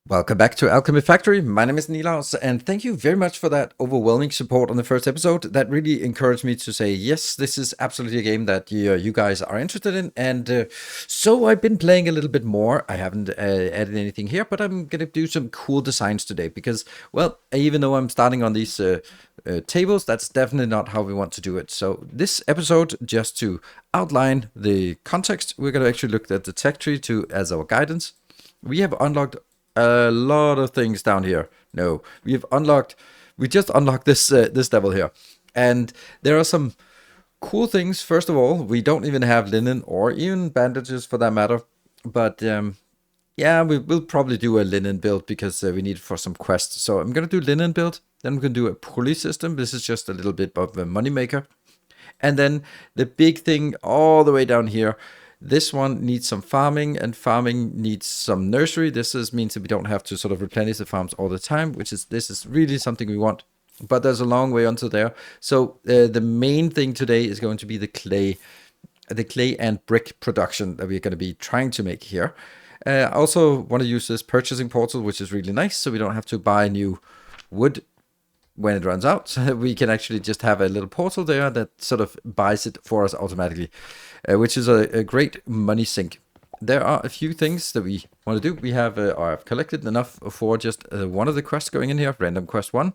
Welcome back to Alchemy Factory. My name is Nilaus, and thank you very much for that overwhelming support on the first episode. That really encouraged me to say, yes, this is absolutely a game that you guys are interested in. And so I've been playing a little bit more. I haven't added anything here, but I'm going to do some cool designs today because, well, even though I'm starting on these tables, that's definitely not how we want to do it. So this episode, just to outline the context, we're going to actually look at the tech tree as our guidance. We have unlocked a lot of things down here. No, we just unlocked this level here, and there are some cool things. First of all, we don't even have linen or even bandages for that matter, but yeah, we'll probably do a linen build because we need it for some quests. So I'm gonna do linen build, then I'm gonna do a pulley system. This is just a little bit of a money maker, and then the big thing all the way down here. This one needs some farming, and farming needs some nursery. Means that we don't have to sort of replenish the farms all the time, this is really something we want. But there's a long way until there. So the main thing today is going to be the clay and brick production that we're going to be trying to make here. I also want to use this purchasing portal, which is really nice, so we don't have to buy new wood when it runs out. So we can actually just have a little portal there that sort of buys it for us automatically, which is a great money sink. There are a few things that we want to do. We have, I've collected enough for just one of the quests going in here, random quest 1.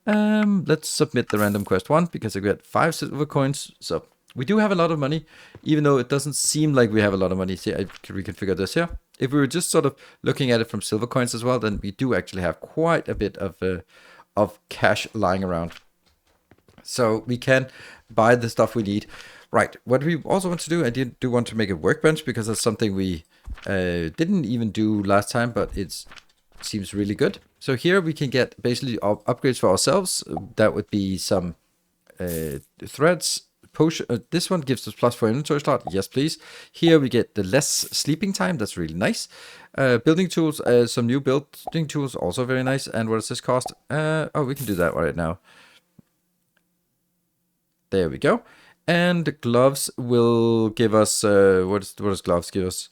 Let's submit the random quest 1 because I got 5 silver coins. So we do have a lot of money, even though it doesn't seem like we have a lot of money. See, I can reconfigure this here. If we were just sort of looking at it from silver coins as well, then we do actually have quite a bit of cash lying around. So we can buy the stuff we need. Right, what we also want to do, I do want to make a workbench because that's something we didn't even do last time, but it seems really good. So here we can get basically upgrades for ourselves. That would be some threads, potion. This one gives us +4 inventory slot. Yes, please. Here we get the less sleeping time. That's really nice. Building tools, some new building tools, also very nice. And what does this cost? Oh, we can do that right now. There we go. And gloves will give us, what does gloves give us?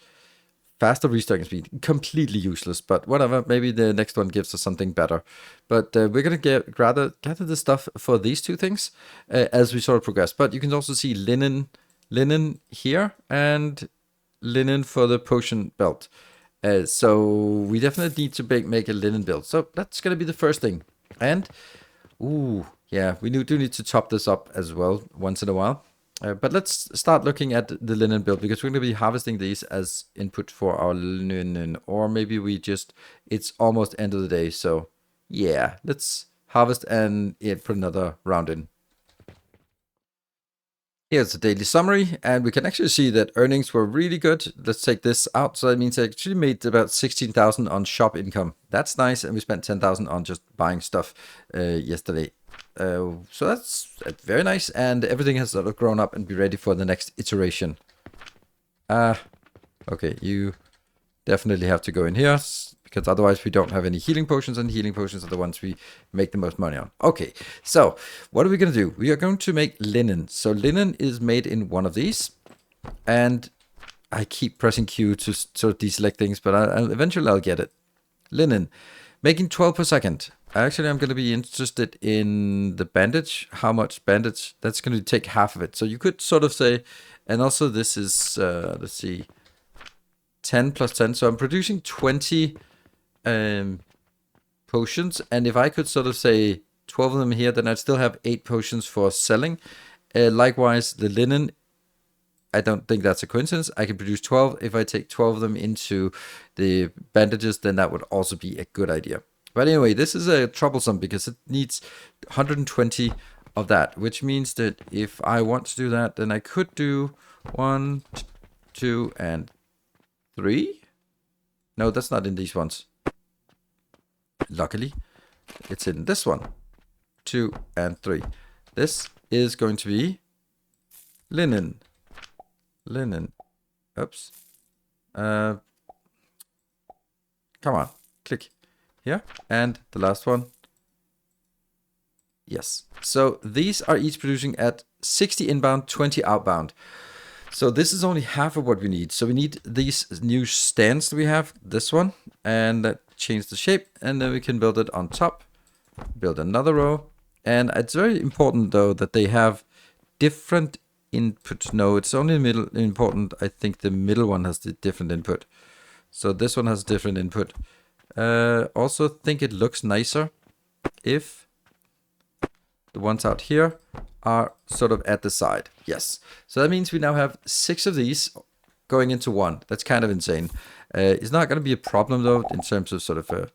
Faster restocking speed. Completely useless, but whatever. Maybe the next one gives us something better. But we're going to gather the stuff for these two things as we sort of progress. But you can also see linen here and linen for the potion belt. So we definitely need to make a linen build. So that's going to be the first thing. And, ooh, yeah, we do need to top this up as well once in a while. But let's start looking at the linen build because we're going to be harvesting these as input for our linen. Or maybe it's almost end of the day. So yeah, let's harvest and put another round in. Here's the daily summary, and we can actually see that earnings were really good. Let's take this out. So that means I actually made about 16,000 on shop income. That's nice, and we spent 10,000 on just buying stuff yesterday. So that's very nice, and everything has sort of grown up and be ready for the next iteration. Okay, you definitely have to go in here because otherwise we don't have any healing potions, and healing potions are the ones we make the most money on. Okay, so what are we going to do? We are going to make linen. So linen is made in one of these, and I keep pressing Q to sort of deselect things, but eventually I'll get it. Linen, making 12 per second. Actually, I'm going to be interested in the bandage. How much bandage? That's going to take half of it. So you could sort of say, and also this is, let's see, 10 plus 10. So I'm producing 20 potions. And if I could sort of say 12 of them here, then I'd still have 8 potions for selling. Likewise, the linen, I don't think that's a coincidence. I can produce 12. If I take 12 of them into the bandages, then that would also be a good idea. But anyway, this is troublesome because it needs 120 of that, which means that if I want to do that, then I could do 1, 2, and 3. No, that's not in these ones. Luckily, it's in this one. 2 and 3. This is going to be linen. Oops. Come on, click. Here, and the last one. Yes. So these are each producing at 60 inbound, 20 outbound. So this is only half of what we need. So we need these new stands that we have, this one, and that change the shape, and then we can build it on top, build another row. And it's very important though that they have different input. No, it's only the middle important. I think the middle one has the different input. So this one has different input. Also think it looks nicer if the ones out here are sort of at the side. Yes. So that means we now have 6 of these going into one. That's kind of insane. It's not going to be a problem though in terms of sort of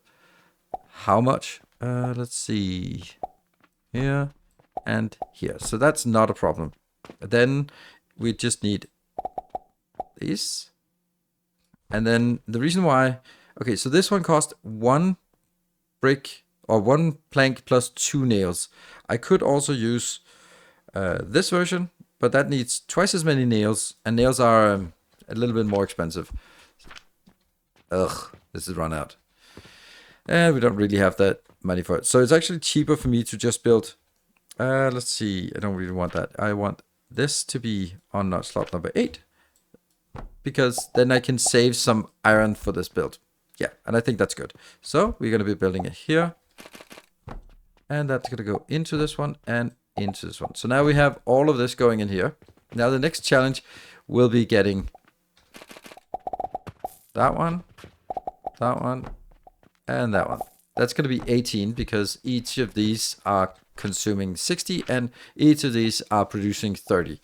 how much. Let's see. Here and here. So that's not a problem. Then we just need these. And then the reason why... Okay, so this one cost 1 brick or 1 plank plus 2 nails. I could also use this version, but that needs twice as many nails. And nails are a little bit more expensive. Ugh, this is run out. And we don't really have that money for it. So it's actually cheaper for me to just build... let's see, I don't really want that. I want this to be on slot number 8. Because then I can save some iron for this build. Yeah, and I think that's good. So we're going to be building it here. And that's going to go into this one and into this one. So now we have all of this going in here. Now the next challenge will be getting that one, and that one. That's going to be 18 because each of these are consuming 60 and each of these are producing 30.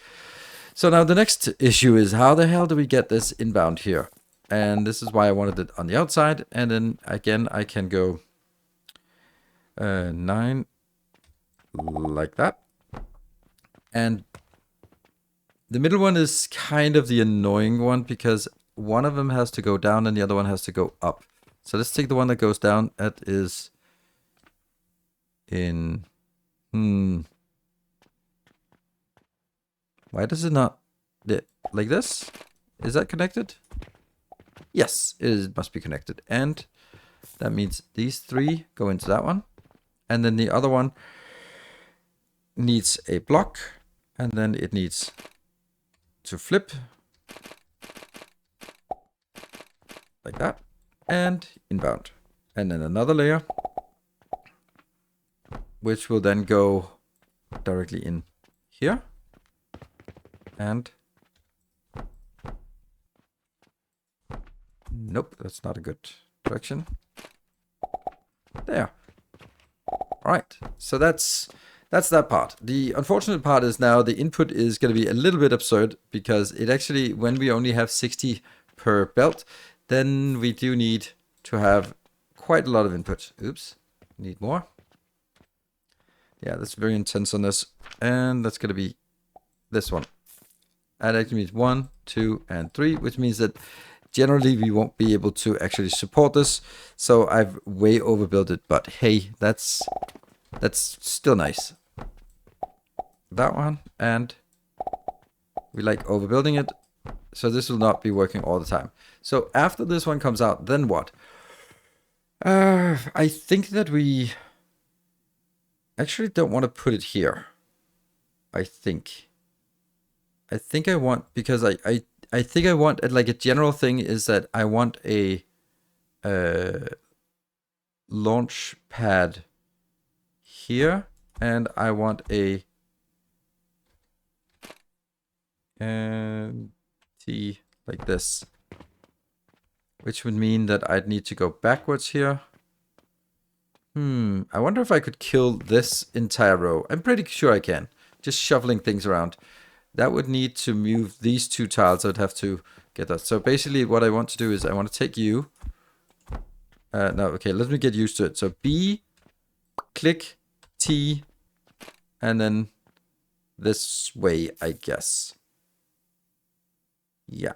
So now the next issue is how the hell do we get this inbound here? And this is why I wanted it on the outside. And then again, I can go 9 like that. And the middle one is kind of the annoying one because one of them has to go down and the other one has to go up. So let's take the one that goes down. That is in... Why does it not... Like this? Is that connected? Yes, it must be connected. And that means these 3 go into that one. And then the other one needs a block. And then it needs to flip. Like that. And inbound. And then another layer. Which will then go directly in here. And nope, that's not a good direction. There. All right, so that's that part. The unfortunate part is now the input is going to be a little bit absurd because it actually, when we only have 60 per belt, then we do need to have quite a lot of input. Oops, need more. Yeah, that's very intense on this. And that's going to be this one. And actually means 1, 2, and 3, which means that generally we won't be able to actually support this. So I've way overbuilt it, but hey, that's still nice. That one, and we like overbuilding it. So this will not be working all the time. So after this one comes out, then what? I think that we actually don't want to put it here. I think I want, because I think I want, like a general thing is that I want a launch pad here, and I want a T like this, which would mean that I'd need to go backwards here. I wonder if I could kill this entire row. I'm pretty sure I can. Just shuffling things around. That would need to move these 2 tiles. I would have to get that. So basically what I want to do is I want to take you. No, okay, let me get used to it. So B, click T, and then this way, I guess. Yeah.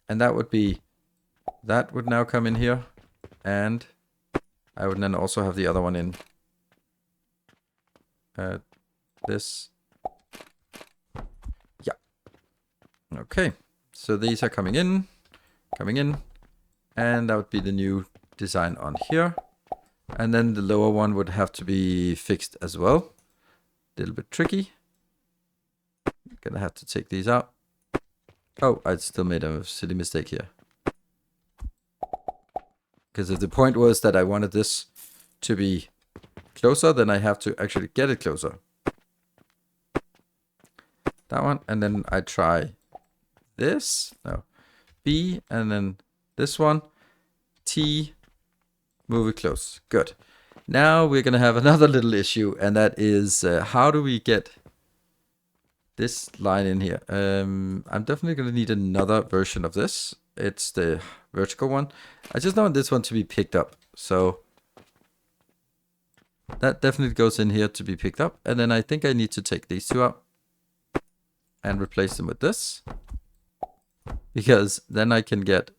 And that would be, that would now come in here. And I would then also have the other one in. This. Yeah. Okay. So these are coming in. And that would be the new design on here. And then the lower one would have to be fixed as well. A little bit tricky. Gonna have to take these out. Oh, I still made a silly mistake here. Because if the point was that I wanted this to be closer, then I have to actually get it closer. That one, and then I try this. No. B, and then this one. T, move it close. Good. Now we're going to have another little issue, and that is how do we get this line in here? I'm definitely going to need another version of this. It's the vertical one. I just want this one to be picked up. So that definitely goes in here to be picked up. And then I think I need to take these two out and replace them with this. Because then I can get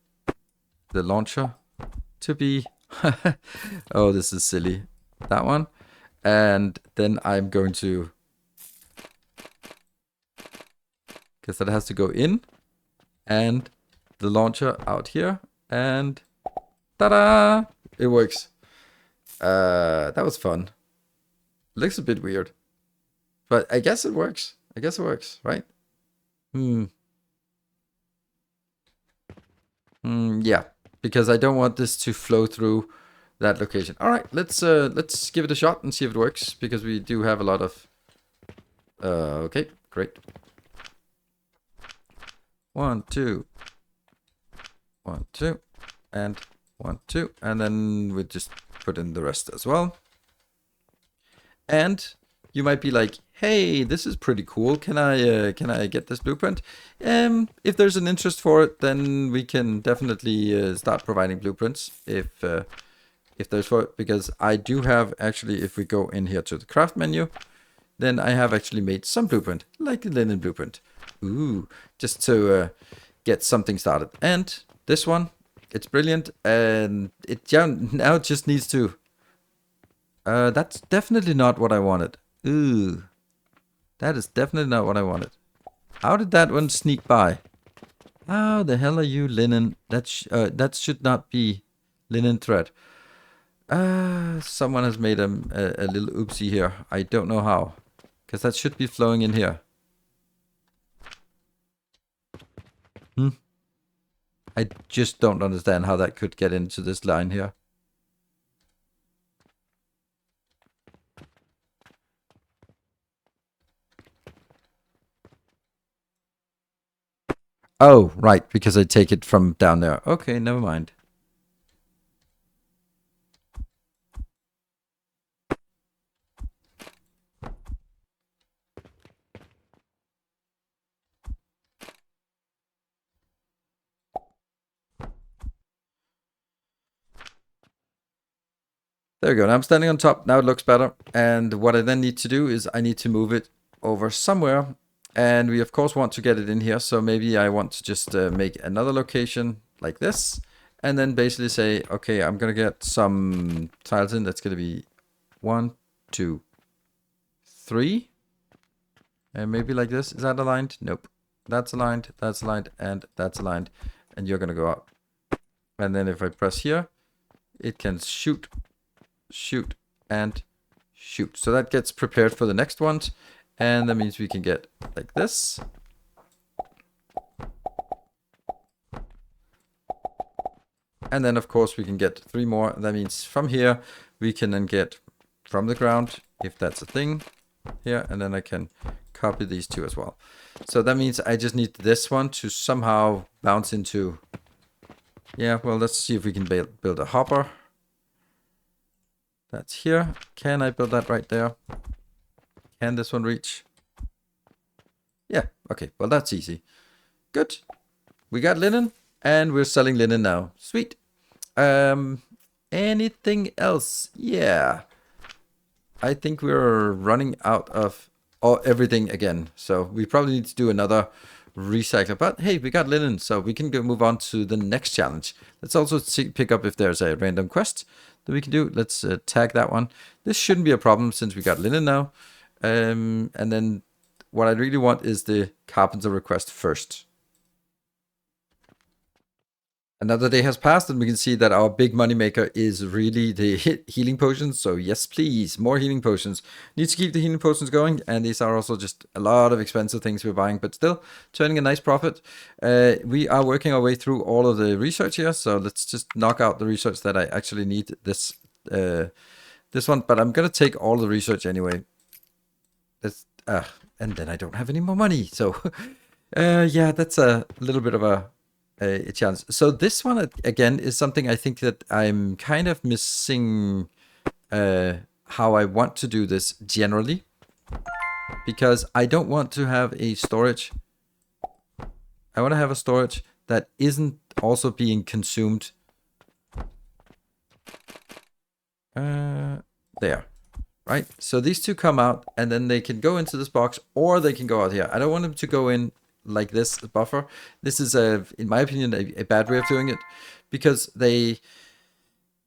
the launcher to be... oh, this is silly. That one. And then I'm going to... because that has to go in. And the launcher out here. And... ta-da! It works. That was fun. Looks a bit weird. But I guess it works. I guess it works, right? Yeah, because I don't want this to flow through that location. All right, let's give it a shot and see if it works, because we do have a lot of... okay, great. 1, 2. 1, 2. And 1, 2. And then we just put in the rest as well. And you might be like, hey, this is pretty cool. Can I get this blueprint? If there's an interest for it, then we can definitely start providing blueprints if there's for it, because I do have actually, if we go in here to the craft menu, then I have actually made some blueprint, like the linen blueprint. Ooh, just to get something started. And this one, it's brilliant, and it now just needs to... that's definitely not what I wanted. Ooh. That is definitely not what I wanted. How did that one sneak by? How the hell are you, linen? That should not be linen thread. Someone has made a little oopsie here. I don't know how. Because that should be flowing in here. I just don't understand how that could get into this line here. Oh, right, because I take it from down there. Okay, never mind. There we go. Now I'm standing on top. Now it looks better. And what I then need to do is I need to move it over somewhere. And we, of course, want to get it in here. So maybe I want to just make another location like this. And then basically say, okay, I'm going to get some tiles in. That's going to be 1, 2, 3. And maybe like this. Is that aligned? Nope. That's aligned. That's aligned. And that's aligned. And you're going to go up. And then if I press here, it can shoot, and shoot. So that gets prepared for the next ones. And that means we can get like this. And then, of course, we can get 3 more. That means from here, we can then get from the ground, if that's a thing, here. And then I can copy these 2 as well. So that means I just need this one to somehow bounce into... yeah, well, let's see if we can build a hopper. That's here. Can I build that right there? Can this one reach? Yeah, okay. Well, that's easy. Good. We got linen, and we're selling linen now. Sweet. Anything else? Yeah. I think we're running out of everything again. So we probably need to do another recycler. But hey, we got linen, so we can go move on to the next challenge. Let's also pick up if there's a random quest that we can do. Let's tag that one. This shouldn't be a problem since we got linen now. And then what I really want is the carpenter request first. Another day has passed, and we can see that our big money maker is really the healing potions. So yes, please, more healing potions. Need to keep the healing potions going, and these are also just a lot of expensive things we're buying, but still turning a nice profit. We are working our way through all of the research here, so let's just knock out the research that I actually need this one. But I'm gonna take all the research anyway. And then I don't have any more money, so yeah, that's a little bit of a challenge. So this one again is something I think that I'm kind of missing how I want to do this generally, because I don't want to have a storage. I want to have a storage that isn't also being consumed. There, right? So these two come out, and then they can go into this box, or they can go out here. I don't want them to go in like this buffer. This is in my opinion, a bad way of doing it, because that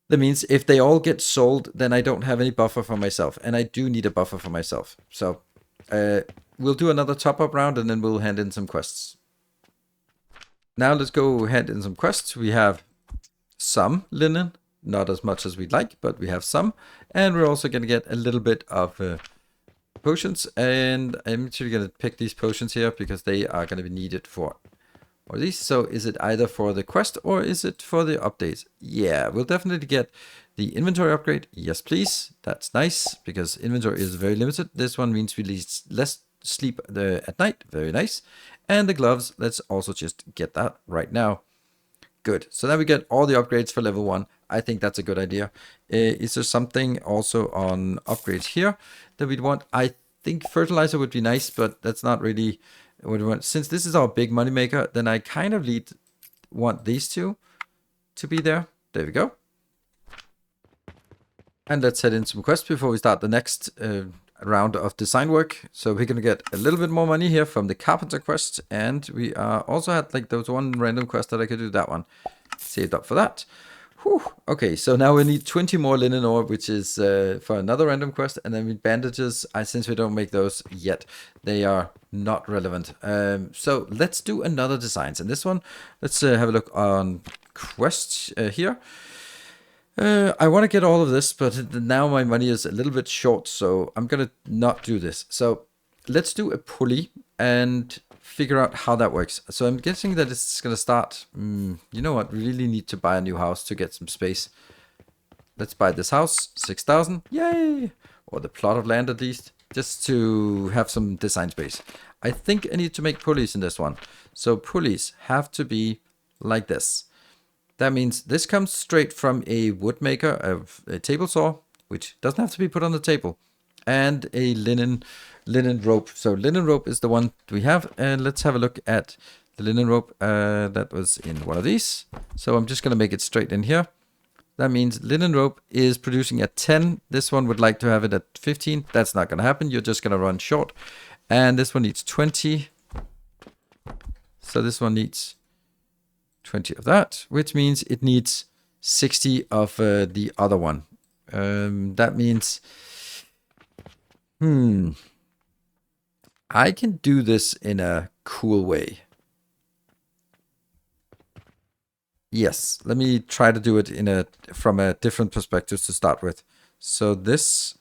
means if they all get sold, then I don't have any buffer for myself, and I do need a buffer for myself. So we'll do another top-up round, and then we'll hand in some quests. Now let's go hand in some quests. We have some linen, not as much as we'd like, but we have some, and we're also going to get a little bit of potions, and I'm actually going to pick these potions here because they are going to be needed for these. So is it either for the quest or is it for the updates? Yeah, we'll definitely get the inventory upgrade. Yes, please. That's nice because inventory is very limited. This one means we less sleep at night. Very nice. And the gloves, let's also just get that right now. Good. So now we get all the upgrades for level 1. I think that's a good idea. Is there something also on upgrades here that we'd want? I think fertilizer would be nice, but that's not really what we want. Since this is our big money maker, then I kind of want these two to be there. There we go. And let's head in some quests before we start the next round of design work. So we're going to get a little bit more money here from the carpenter quest. And we also had like there was one random quest that I could do, that one. Saved up for that. Whew. Okay, so now we need 20 more linen ore, which is for another random quest. And then with bandages, since we don't make those yet, they are not relevant. So let's do another designs. And this one, let's have a look on quests here. I want to get all of this, but now my money is a little bit short, so I'm going to not do this. So let's do a pulley and figure out how that works. So I'm guessing that it's going to start, you know what, we really need to buy a new house to get some space. Let's buy this house, 6,000, yay! Or the plot of land at least, just to have some design space. I think I need to make pulleys in this one. So pulleys have to be like this. That means this comes straight from a wood maker, of a table saw, which doesn't have to be put on the table, and a linen rope. So linen rope is the one we have, and let's have a look at the linen rope that was in one of these. So I'm just going to make it straight in here. That means linen rope is producing at 10. This one would like to have it at 15. That's not going to happen. You're just going to run short. And this one needs 20. So this one needs 20 of that, which means it needs 60 of the other one. That means, I can do this in a cool way. Yes, let me try to do it from a different perspective to start with. So this,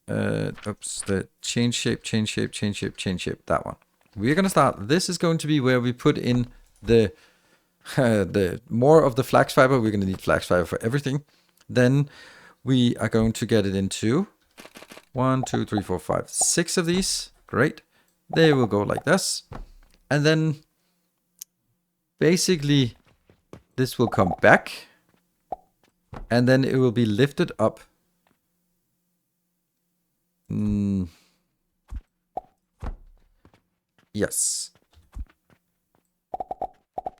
the change shape, that one. We're going to start. This is going to be where we put in the more of the flax fiber. We're going to need flax fiber for everything. Then we are going to get it into 1, 2, 3, 4, 5, 6 of these. Great. They will go like this. And then basically this will come back. And then it will be lifted up. Yes.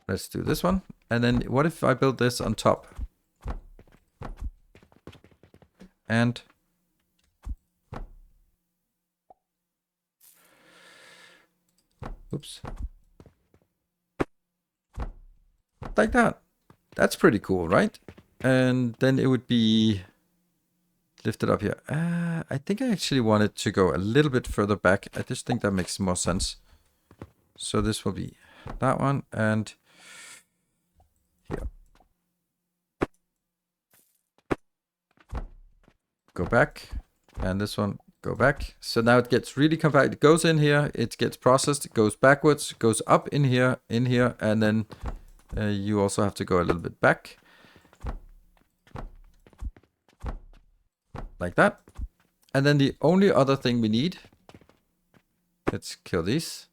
Let's do this one. And then what if I build this on top? And oops. Like that. That's pretty cool, right? And then it would be lifted up here. I think I actually want it to go a little bit further back. I just think that makes more sense. So this will be that one, and here. go back, and this one go back. So now it gets really compact. It goes in here, it gets processed, it goes backwards, goes up in here, and then you also have to go a little bit back. Like that. And then the only other thing we need, let's kill these,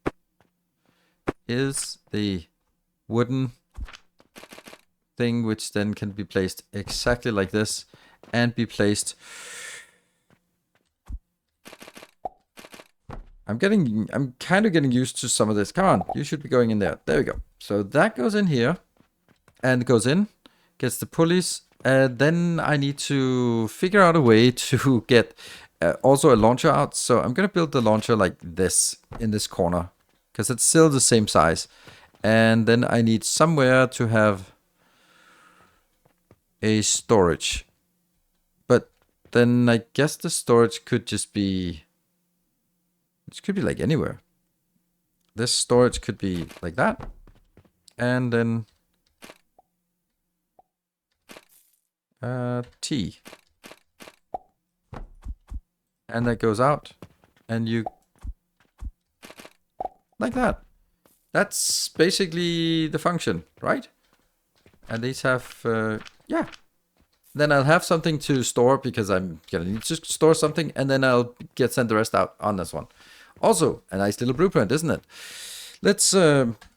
is the wooden thing, which then can be placed exactly like this and be placed. I'm kind of getting used to some of this. Come on, you should be going in there. There we go. So that goes in here and goes in, gets the pulleys. Then I need to figure out a way to get also a launcher out. So I'm going to build the launcher like this in this corner because it's still the same size. And then I need somewhere to have a storage. But then I guess the storage could just be, it could be like anywhere. This storage could be like that. And then T. And that goes out. And you, like that. That's basically the function, right? And these have, yeah. Then I'll have something to store because I'm gonna need to store something, and then I'll send the rest out on this one. Also, a nice little blueprint, isn't it? Let's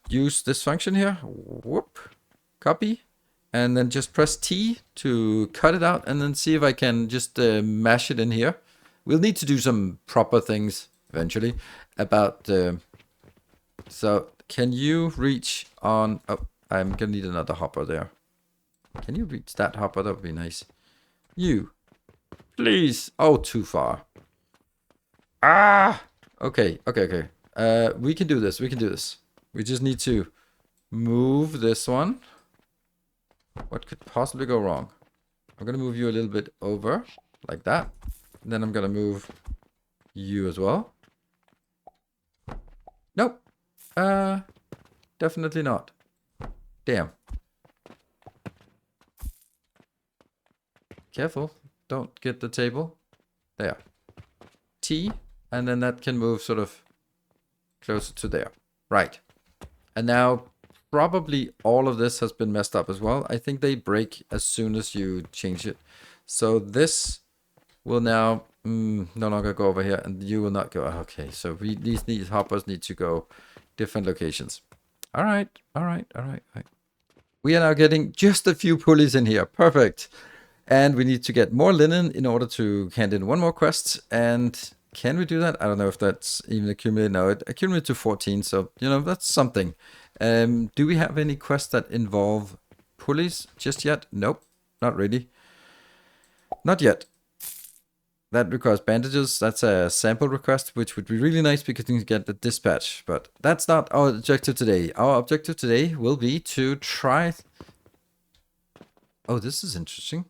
use this function here. Whoop, copy, and then just press T to cut it out, and then see if I can just mash it in here. We'll need to do some proper things eventually about. So can you reach on? Oh, I'm gonna need another hopper there. Can you reach that hopper? That would be nice. You, please. Oh, too far. Ah. Okay. We can do this. We can do this. We just need to move this one. What could possibly go wrong? I'm gonna move you a little bit over, like that. And then I'm gonna move you as well. Nope. Definitely not. Damn. Careful, don't get the table. There. T, and then that can move sort of closer to there. Right. And now probably all of this has been messed up as well. I think they break as soon as you change it. So this will now no longer go over here, and you will not go. Okay, so these hoppers need to go different locations. All right. We are now getting just a few pulleys in here. Perfect. And we need to get more linen in order to hand in one more quest. And can we do that? I don't know if that's even accumulated. No, it accumulated to 14. So, you know, that's something. Do we have any quests that involve pulleys just yet? Nope, not really. Not yet. That requires bandages. That's a sample request, which would be really nice because you can get the dispatch. But that's not our objective today. Our objective today will be to try... Oh, this is interesting.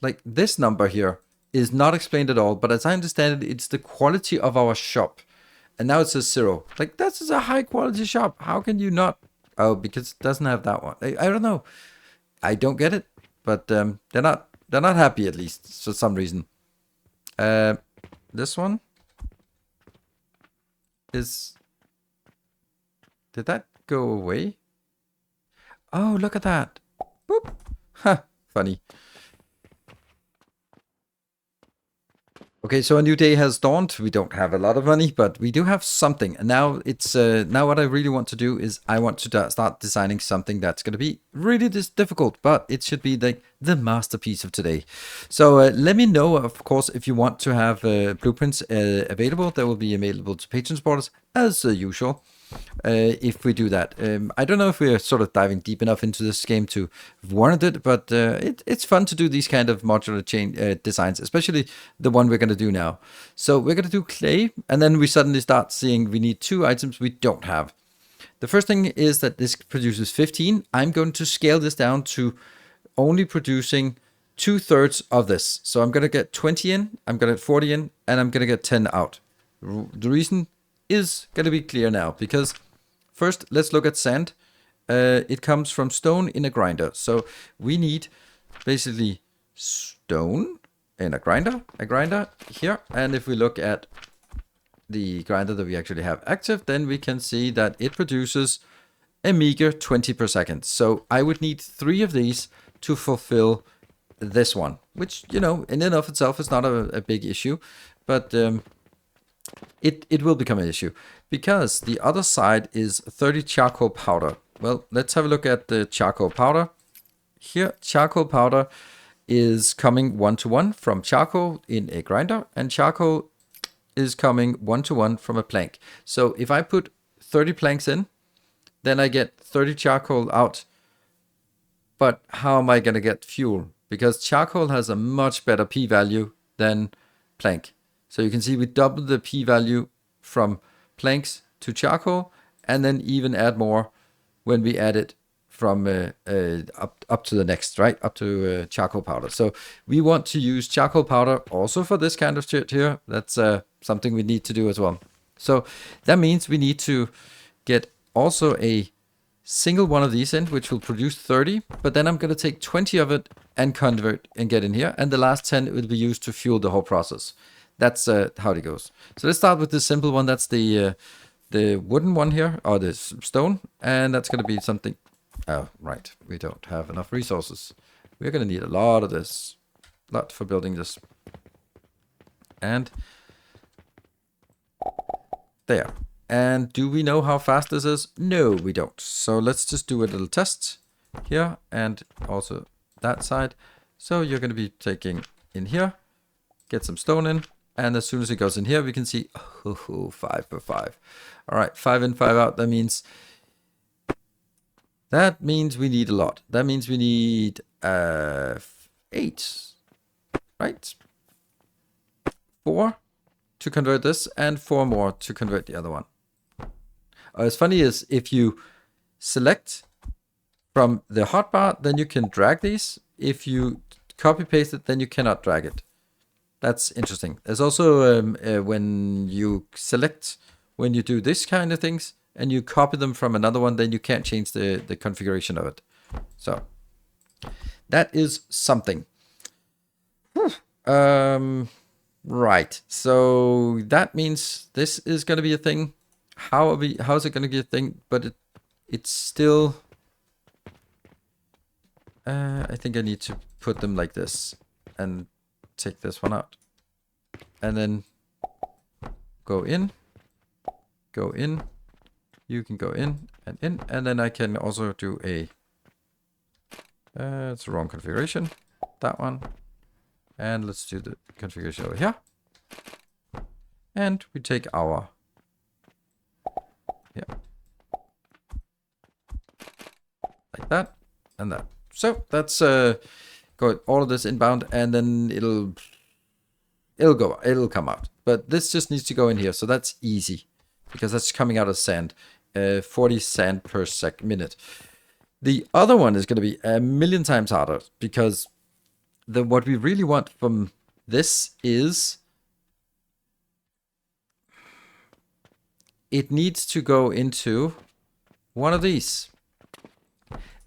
Like, this number here is not explained at all, but as I understand it, it's the quality of our shop. And now it says 0. Like, this is a high quality shop. How can you not? Oh, because it doesn't have that one. I don't know. I don't get it, but they're not happy, at least, for some reason. This one is... Did that go away? Oh, look at that. Boop. Ha, funny. Okay, so a new day has dawned. We don't have a lot of money, but we do have something. And now it's now what I really want to do is I want to start designing something that's going to be really difficult, but it should be the masterpiece of today. So let me know, of course, if you want to have blueprints available. They will be available to patron supporters as usual. If we do that. I don't know if we're sort of diving deep enough into this game to warrant it, but it's fun to do these kind of modular designs, especially the one we're going to do now. So we're going to do clay, and then we suddenly start seeing we need 2 items we don't have. The first thing is that this produces 15. I'm going to scale this down to only producing 2/3 of this. So I'm going to get 20 in, I'm going to get 40 in, and I'm going to get 10 out. The reason is going to be clear now, because first let's look at sand. It comes from stone in a grinder, so we need basically stone in a grinder here. And if we look at the grinder that we actually have active, then we can see that it produces a meager 20 per second. So I would need 3 of these to fulfill this one, which, you know, in and of itself is not a big issue, but it will become an issue because the other side is 30 charcoal powder. Well, let's have a look at the charcoal powder. Here, charcoal powder is coming 1-to-1 from charcoal in a grinder, and charcoal is coming 1-to-1 from a plank. So if I put 30 planks in, then I get 30 charcoal out. But how am I going to get fuel? Because charcoal has a much better p-value than plank. So you can see we double the p-value from planks to charcoal, and then even add more when we add it from up to the next, right? Up to charcoal powder. So we want to use charcoal powder also for this kind of shit here. That's something we need to do as well. So that means we need to get also a single one of these in, which will produce 30, but then I'm going to take 20 of it and convert and get in here, and the last 10 will be used to fuel the whole process. That's how it goes. So let's start with the simple one. That's the wooden one here, or the stone, and that's going to be something. Oh, right. We don't have enough resources. We're going to need a lot of this. A lot for building this. And there. And do we know how fast this is? No, we don't. So let's just do a little test here and also that side. So you're going to be taking in here, get some stone in, and as soon as it goes in here, we can see 5 per 5. All right, 5 in, 5 out. That means we need a lot. That means we need 8, right? 4 to convert this, and 4 more to convert the other one. What's funny is if you select from the hotbar, then you can drag these. If you copy paste it, then you cannot drag it. That's interesting. There's also when you select, when you do this kind of things and you copy them from another one, then you can't change the configuration of it. So that is something. Right. So that means this is going to be a thing. How is it going to be a thing? But it's still. I think I need to put them like this and take this one out, and then go in. You can go in, and then I can also do a. It's the wrong configuration. That one, and let's do the configuration over here. And we take our. Yeah. Like that and that. So that's go all of this inbound, and then it'll come out. But this just needs to go in here, so that's easy because that's coming out of sand. 40 sand per minute. The other one is going to be a million times harder because what we really want from this is it needs to go into one of these.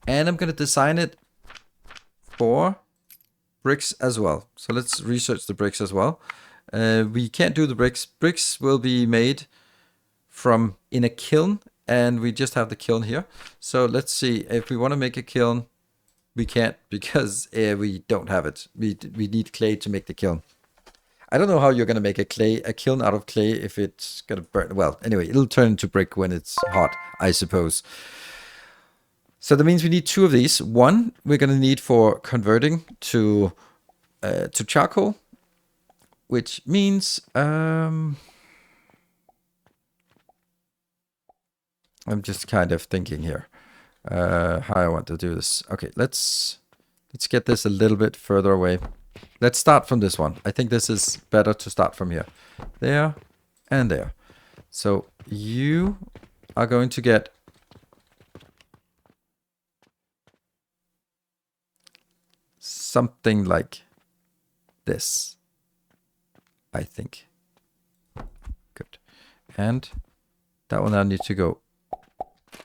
And I'm going to design it for bricks as well. So let's research the bricks as well. We can't do the bricks. Bricks will be made from in a kiln, and we just have the kiln here. So let's see if we want to make a kiln. We can't because we don't have it. We need clay to make the kiln. I don't know how you're going to make a kiln out of clay if it's going to burn. Well, anyway, it'll turn into brick when it's hot, I suppose. So that means we need 2 of these. One we're going to need for converting to charcoal, which means I'm just kind of thinking here how I want to do this. Okay, let's get this a little bit further away. Let's start from this one. I think this is better to start from here. There and there. So you are going to get something like this, I think. Good. And that one now needs to go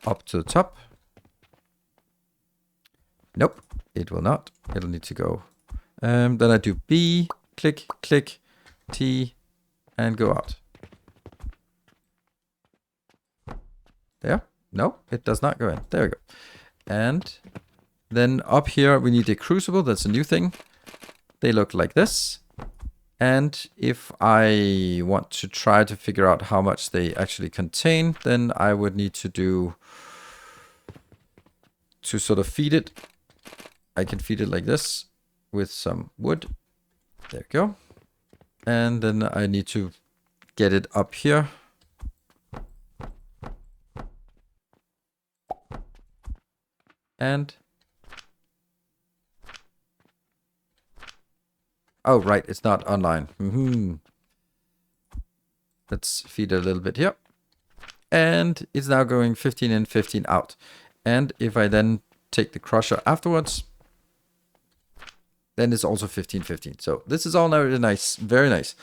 up to the top. Nope, it will not. It'll need to go. Then I do B, click, click, T, and go out. There? No, it does not go in. There we go. And then up here, we need a crucible. That's a new thing. They look like this. And if I want to try to figure out how much they actually contain, then I would need to sort of feed it. I can feed it like this with some wood. There we go. And then I need to get it up here. And oh, right, it's not online. Let's feed it a little bit here. And it's now going 15 in, 15 out. And if I then take the crusher afterwards, then it's also 15, 15. So this is all now really nice, very nice.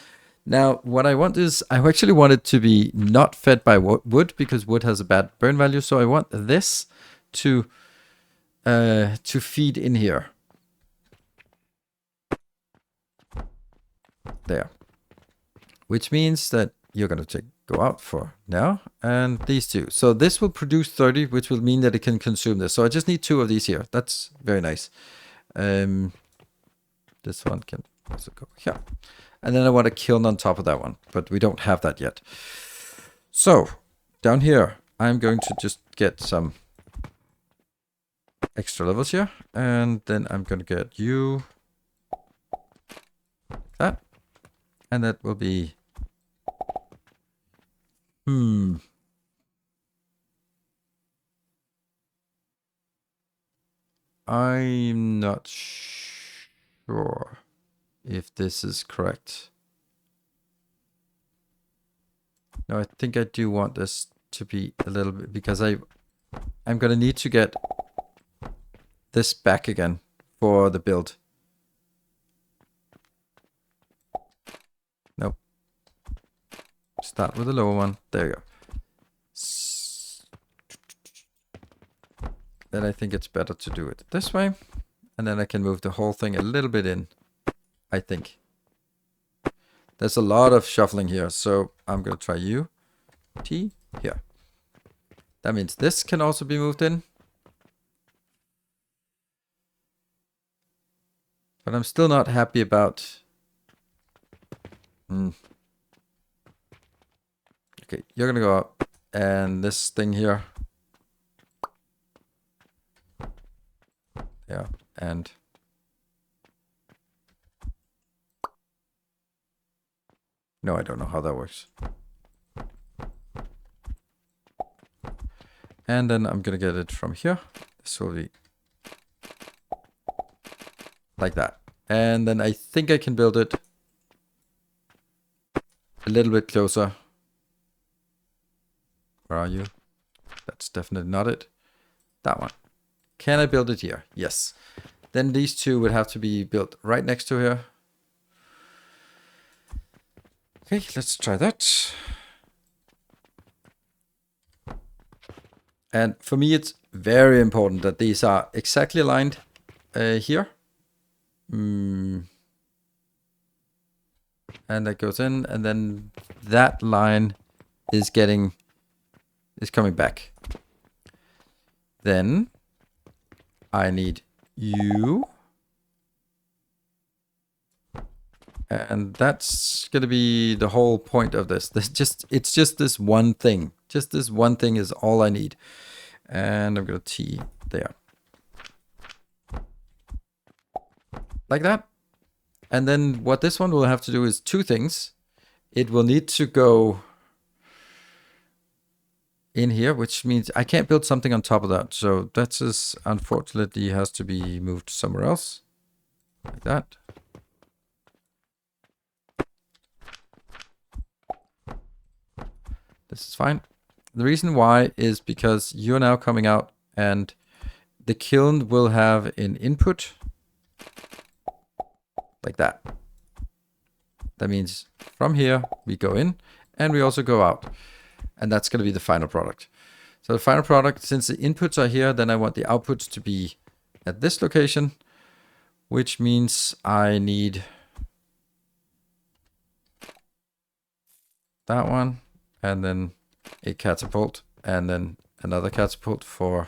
Now, what I want is, I actually want it to be not fed by wood, because wood has a bad burn value. So I want this to feed in here. There. Which means that you're going to go out for now, and these two. So this will produce 30, which will mean that it can consume this. So I just need 2 of these here. That's very nice. This one can also go here. And then I want a kiln on top of that one, but we don't have that yet. So down here, I'm going to just get some extra levels here, and then I'm going to get you like that, and that will be I'm not sure if this is correct. No, I think I do want this to be a little bit, because I'm going to need to get this back again for the build. Nope. Start with the lower one. There you go. Then I think it's better to do it this way. And then I can move the whole thing a little bit in, I think. There's a lot of shuffling here, so I'm going to try U, T, here. That means this can also be moved in. But I'm still not happy about... Okay, you're going to go up, and this thing here. Yeah, and... No, I don't know how that works. And then I'm going to get it from here. This will be like that. And then I think I can build it a little bit closer. Where are you? That's definitely not it. That one. Can I build it here? Yes. Then these two would have to be built right next to here. Okay, let's try that. And for me, it's very important that these are exactly aligned here. And that goes in, and then that line is coming back. Then I need you. And that's going to be the whole point of this. It's just this one thing. Just this one thing is all I need. And I'm going to T there. Like that. And then what this one will have to do is 2 things. It will need to go in here, which means I can't build something on top of that. So that is unfortunately has to be moved somewhere else. Like that. This is fine. The reason why is because you're now coming out and the kiln will have an input like that. That means from here we go in and we also go out. And that's going to be the final product. So the final product, since the inputs are here, then I want the outputs to be at this location, which means I need that one, and then a catapult, and then another catapult for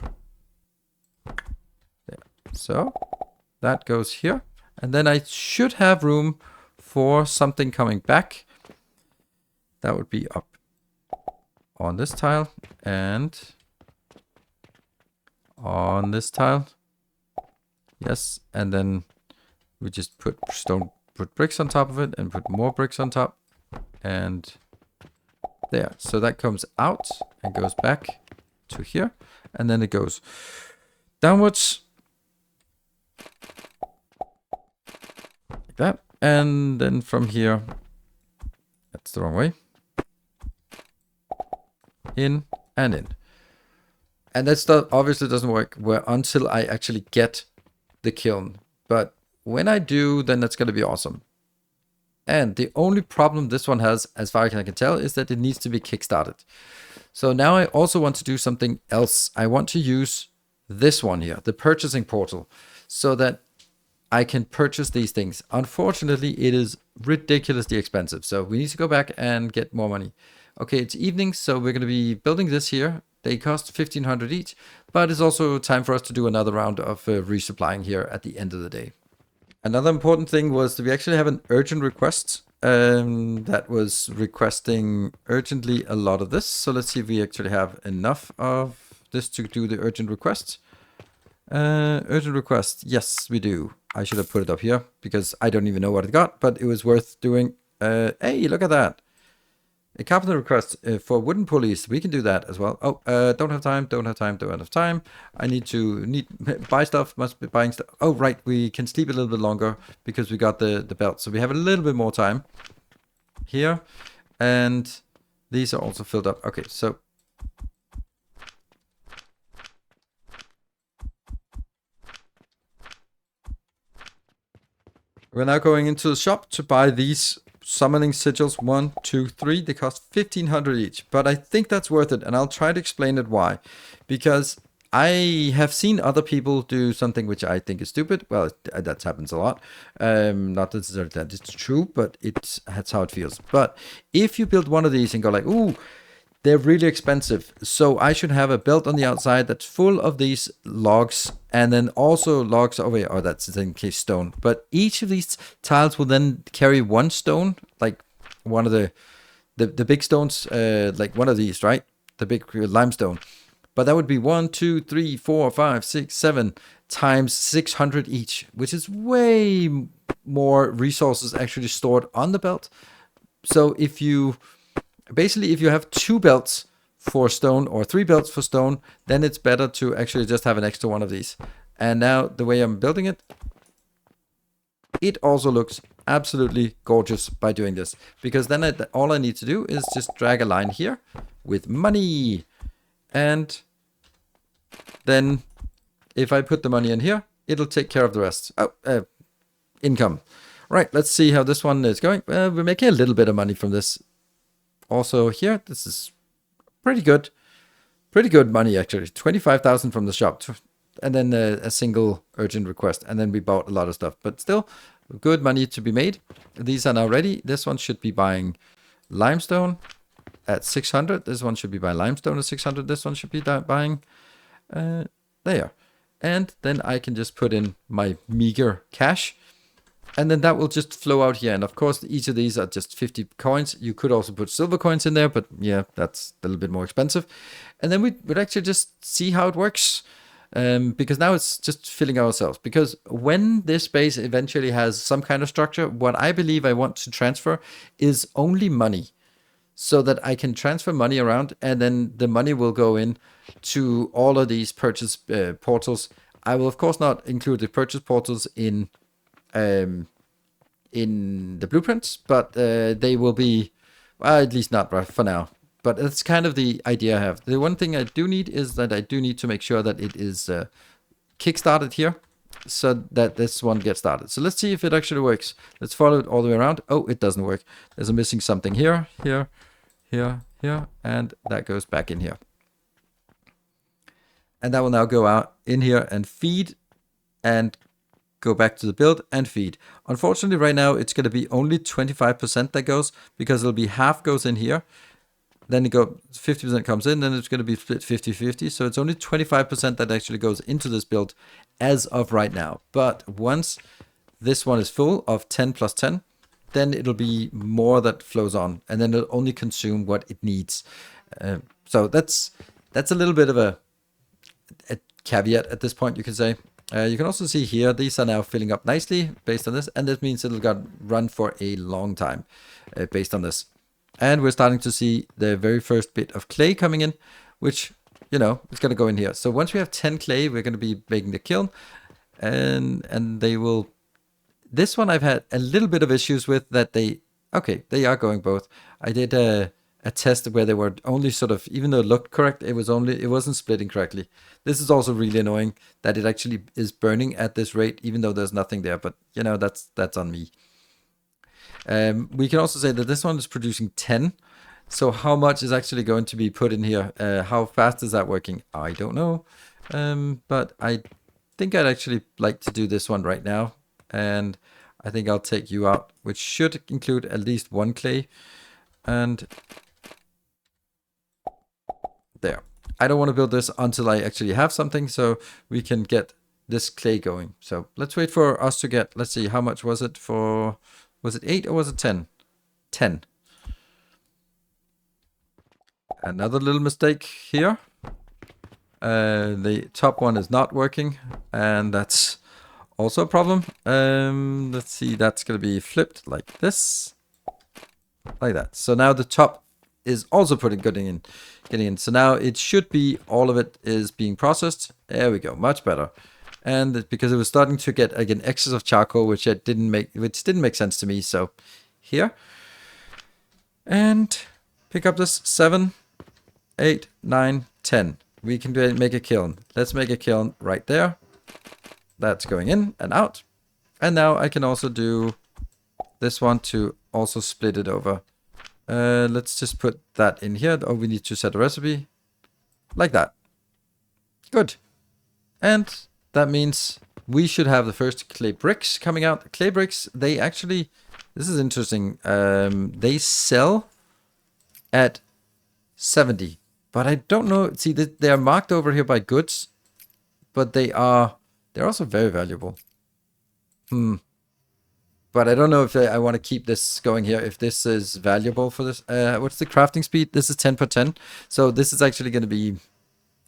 there. So that goes here, and then I should have room for something coming back. That would be up on this tile and on this tile. Yes, and then we just put bricks on top of it and put more bricks on top, and there. So that comes out and goes back to here, and then it goes downwards like that, and then from here, that's the wrong way, in and in. And that stuff obviously doesn't work until I actually get the kiln, but when I do, then that's going to be awesome. And the only problem this one has, as far as I can tell, is that it needs to be kickstarted. So now I also want to do something else. I want to use this one here, the purchasing portal, so that I can purchase these things. Unfortunately, it is ridiculously expensive. So we need to go back and get more money. Okay, it's evening, so we're going to be building this here. They cost 1,500 each, but it's also time for us to do another round of resupplying here at the end of the day. Another important thing was that we actually have an urgent request that was requesting urgently a lot of this. So let's see if we actually have enough of this to do the urgent request. Urgent request. Yes, we do. I should have put it up here because I don't even know what it got, but it was worth doing. Hey, look at that. A carpenter request for wooden pulleys. We can do that as well. Oh, don't have time. I need to buy stuff. Must be buying stuff. Oh, right. We can sleep a little bit longer because we got the belt. So we have a little bit more time here. And these are also filled up. Okay, so. We're now going into the shop to buy these summoning sigils. 1, 2, 3. They cost 1,500 each, but I think that's worth it, and I'll try to explain it why. Because I have seen other people do something which I think is stupid. Well, that happens a lot. Not necessarily that it's true, but that's how it feels. But if you build one of these and go like, ooh, they're really expensive, so I should have a belt on the outside that's full of these logs, and then also logs over here. Oh, that's in case stone. But each of these tiles will then carry one stone, like one of the big stones, like one of these, right? The big limestone. But that would be 1, 2, 3, 4, 5, 6, 7 times 600 each, which is way more resources actually stored on the belt. So if you have 2 belts for stone or 3 belts for stone, then it's better to actually just have an extra one of these. And now the way I'm building it, it also looks absolutely gorgeous by doing this. Because then all I need to do is just drag a line here with money. And then if I put the money in here, it'll take care of the rest. Oh, income. Right, let's see how this one is going. We're making a little bit of money from this. Also here, this is pretty good money actually. 25,000 from the shop, and then a single urgent request, and then we bought a lot of stuff, but still good money to be made. These are now ready. This one should be buying limestone at 600. This one should be buying limestone at 600. This one should be buying there, and then I can just put in my meager cash. And then that will just flow out here. And of course, each of these are just 50 coins. You could also put silver coins in there, but yeah, that's a little bit more expensive. And then we would actually just see how it works. Because now it's just filling ourselves. Because when this base eventually has some kind of structure, what I believe I want to transfer is only money. So that I can transfer money around, and then the money will go in to all of these purchase portals. I will, of course, not include the purchase portals in the blueprints, but they will be, well, at least not right for now. But that's kind of the idea I have. The one thing I do need is that I do need to make sure that it is kickstarted here, so that this one gets started. So let's see if it actually works. Let's follow it all the way around. Oh, it doesn't work. There's a missing something here, here, here, here, and that goes back in here. And that will now go out in here and feed and go back to the build and feed. Unfortunately, right now, it's going to be only 25% that goes, because it'll be half goes in here. Then 50% comes in, then it's going to be split 50-50. So it's only 25% that actually goes into this build as of right now. But once this one is full of 10 plus 10, then it'll be more that flows on, and then it'll only consume what it needs. So that's a little bit of a caveat at this point, you can say. You can also see here, these are now filling up nicely based on this, and this means it'll run for a long time based on this. And we're starting to see the very first bit of clay coming in, which, you know, is going to go in here. So once we have 10 clay, we're going to be making the kiln, and they will... This one I've had a little bit of issues with, that they are going both. I did a test where they were only sort of, even though it looked correct, it wasn't splitting correctly. This is also really annoying, that it actually is burning at this rate, even though there's nothing there. But, you know, that's on me. We can also say that this one is producing 10. So how much is actually going to be put in here? How fast is that working? I don't know. But I think I'd actually like to do this one right now. And I think I'll take you out, which should include at least one clay. And there. I don't want to build this until I actually have something, so we can get this clay going. So let's wait for us to get, let's see, how much was it for, was it 8 or was it 10? 10. Another little mistake here. The top one is not working, and that's also a problem. Let's see, that's going to be flipped like this. Like that. So now the top is also getting in. So now it should be, all of it is being processed. There we go, much better. And because it was starting to get again excess of charcoal, which didn't make sense to me. So here, and pick up this 7, 8, 9, 10. We can make a kiln. Let's make a kiln right there. That's going in and out. And now I can also do this one to also split it over. Let's just put that in here. Oh, we need to set a recipe like that. Good. And that means we should have the first clay bricks coming out. Clay bricks, they actually, this is interesting. They sell at 70, but I don't know. See, they are marked over here by goods, but they're also very valuable. But I don't know if I want to keep this going here, if this is valuable for this. What's the crafting speed? This is 10 per 10. So this is actually going to be,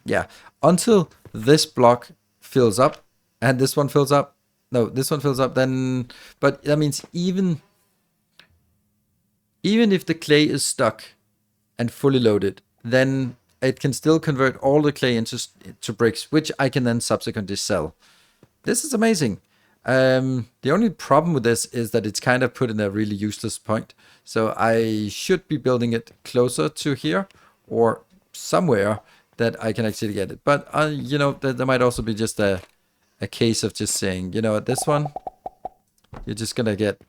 yeah, until this block fills up and this one fills up. No, this one fills up then. But that means even if the clay is stuck and fully loaded, then it can still convert all the clay into bricks, which I can then subsequently sell. This is amazing. The only problem with this is that it's kind of put in a really useless point. So I should be building it closer to here or somewhere that I can actually get it. But, you know, there might also be just a case of just saying, you know, at this one, you're just going to get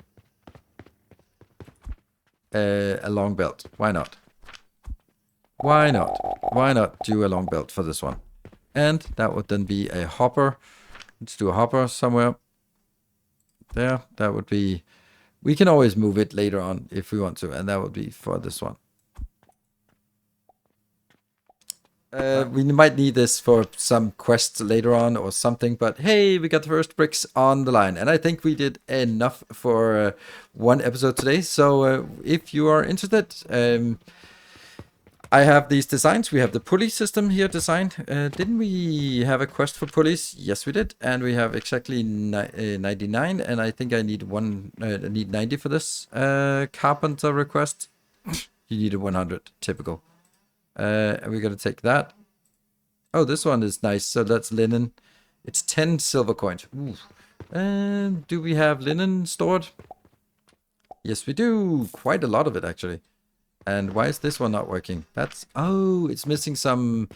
a long belt. Why not? Why not? Why not do a long belt for this one? And that would then be a hopper. Let's do a hopper somewhere. There, that would be, we can always move it later on if we want to, and that would be for this one. We might need this for some quests later on or something, but hey, we got the first bricks on the line, and I think we did enough for one episode today. So if you are interested, I have these designs. We have the pulley system here designed. Didn't we have a quest for pulleys? Yes, we did. And we have exactly 99. And I think I need I need 90 for this. Carpenter request. You needed 100. Typical. We're going to take that. Oh, this one is nice. So that's linen. It's 10 silver coins. Ooh. And do we have linen stored? Yes, we do. Quite a lot of it, actually. And why is this one not working? It's missing some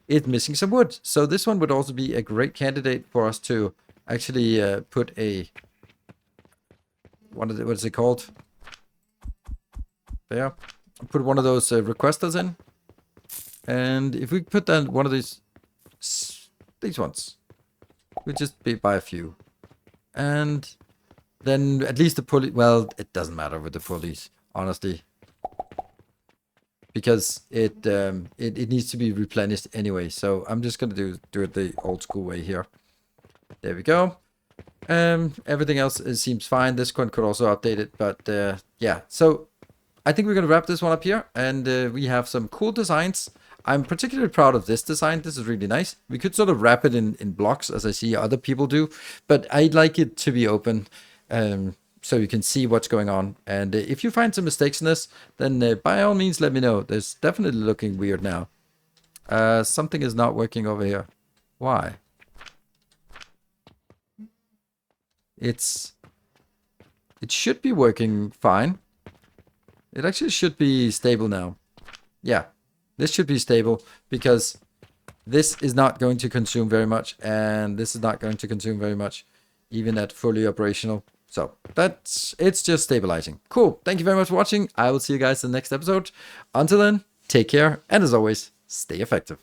wood. So this one would also be a great candidate for us to actually put a, what is it called? There. Put one of those requesters in. And if we put down one of these ones, we just buy a few. And then at least the pulley, well, it doesn't matter with the pulleys, honestly. Because it needs to be replenished anyway. So I'm just going to do it the old school way here. There we go. Everything else seems fine. This one could also update it, but yeah. So I think we're going to wrap this one up here, and we have some cool designs. I'm particularly proud of this design. This is really nice. We could sort of wrap it in blocks, as I see other people do, but I'd like it to be open, so you can see what's going on. And if you find some mistakes in this, then by all means let me know. There's definitely looking weird now. Something is not working over here. Why? It should be working fine. It actually should be stable now. Yeah, this should be stable because this is not going to consume very much, and this is not going to consume very much, even at fully operational. So it's just stabilizing. Cool. Thank you very much for watching. I will see you guys in the next episode. Until then, take care, and as always, stay effective.